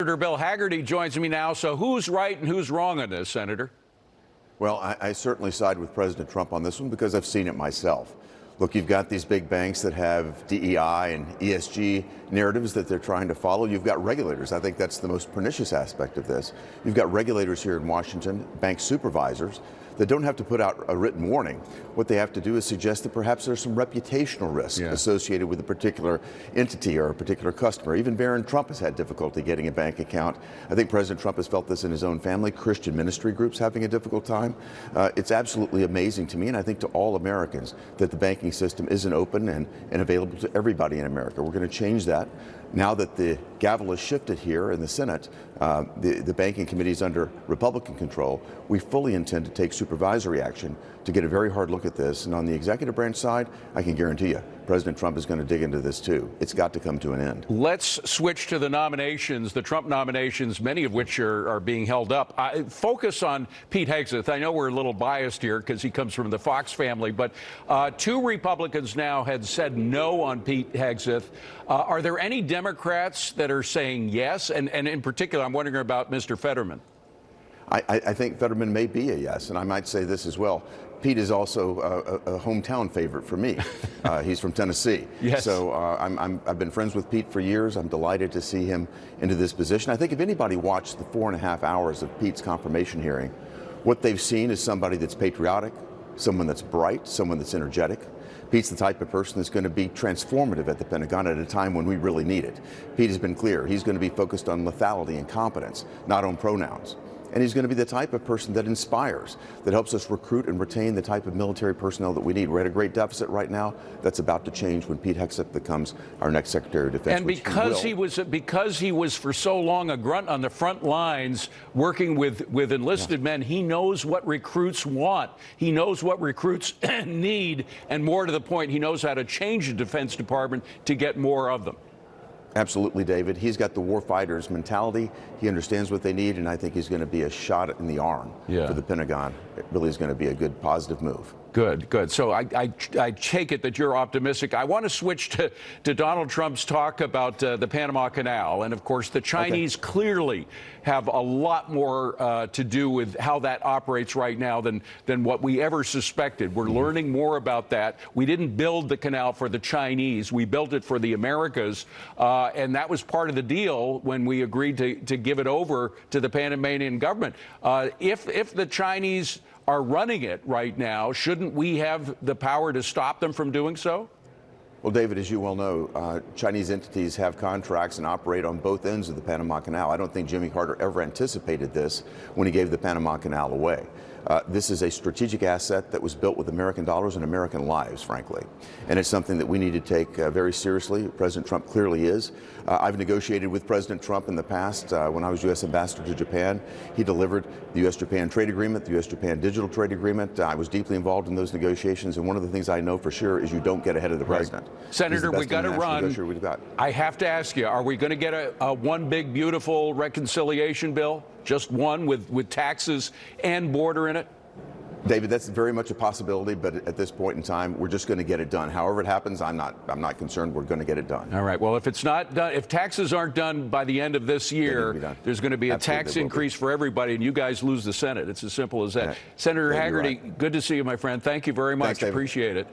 Senator Bill Hagerty joins me now. So who's right and who's wrong on this, Senator? Well, I certainly side with President Trump on this one because I've seen it myself. Look, you've got these big banks that have DEI and ESG narratives that they're trying to follow. You've got regulators. I think that's the most pernicious aspect of this. You've got regulators here in Washington, bank supervisors, that don't have to put out a written warning. What they have to do is suggest that perhaps there's some reputational risk associated with a particular entity or a particular customer. Even Barron Trump has had difficulty getting a bank account. I think President Trump has felt this in his own family. Christian ministry groups having a difficult time. It's absolutely amazing to me, and I think to all Americans, that the banking system isn't open and available to everybody in America. We're going to change that. Now that the gavel is shifted here in the Senate, the banking committee is under Republican control. We fully intend to take supervisory action to get a very hard look at this. And on the executive branch side, I can guarantee you, President Trump is going to dig into this too. It's got to come to an end. Let's switch to the nominations, the Trump nominations, many of which are being held up. Focus on Pete Hegseth. I know we're a little biased here because he comes from the Fox family, but two Republicans now had said no on Pete Hegseth. Are there any Democrats that are saying yes? And in particular, I'm wondering about Mr. Fetterman. I think Fetterman may be a yes, and I might say this as well. Pete is also a hometown favorite for me. He's from Tennessee. Yes. So I've been friends with Pete for years. I'm delighted to see him into this position. I think if anybody watched the 4.5 hours of Pete's confirmation hearing, what they've seen is somebody that's patriotic, someone that's bright, someone that's energetic. Pete's the type of person that's going to be transformative at the Pentagon at a time when we really need it. Pete has been clear. He's going to be focused on lethality and competence, not on pronouns. And he's going to be the type of person that inspires, that helps us recruit and retain the type of military personnel that we need. We're at a great deficit right now. That's about to change when Pete Hegseth becomes our next Secretary of Defense. And because he was for so long a grunt on the front lines working with enlisted men, he knows what recruits want. He knows what recruits need, and more to the point, he knows how to change the Defense Department to get more of them. Absolutely, David. He's got the warfighter's mentality. He understands what they need, and I think he's going to be a shot in the arm for the Pentagon. It really is going to be a good, positive move. Good, good. So I take it that you're optimistic. I want to switch to Donald Trump's talk about the Panama Canal. And, of course, the Chinese clearly have a lot more to do with how that operates right now than what we ever suspected. We're learning more about that. We didn't build the canal for the Chinese. We built it for the Americas. And that was part of the deal when we agreed to give it over to the Panamanian government. If the Chinese are running it right now, shouldn't we have the power to stop them from doing so? Well, David, as you well know, Chinese entities have contracts and operate on both ends of the Panama Canal. I don't think Jimmy Carter ever anticipated this when he gave the Panama Canal away. This is a strategic asset that was built with American dollars and American lives, frankly. And it's something that we need to take very seriously. President Trump clearly is. I've negotiated with President Trump in the past. When I was U.S. Ambassador to Japan, he delivered the U.S.-Japan trade agreement, the U.S.-Japan digital trade agreement. I was deeply involved in those negotiations, and one of the things I know for sure is you don't get ahead of the president. Senator, we got to run. I have to ask you, are we going to get a one big, beautiful reconciliation bill? Just one with taxes and border in it? David, that's very much a possibility, but at this point in time, we're just going to get it done. However it happens, I'm not concerned. We're going to get it done. All right. Well, if it's not done, if taxes aren't done by the end of this year, there's going to be a tax increase for everybody, and you guys lose the Senate. It's as simple as that. Senator Hagerty, good to see you, my friend. Thank you very much. Thanks, appreciate it.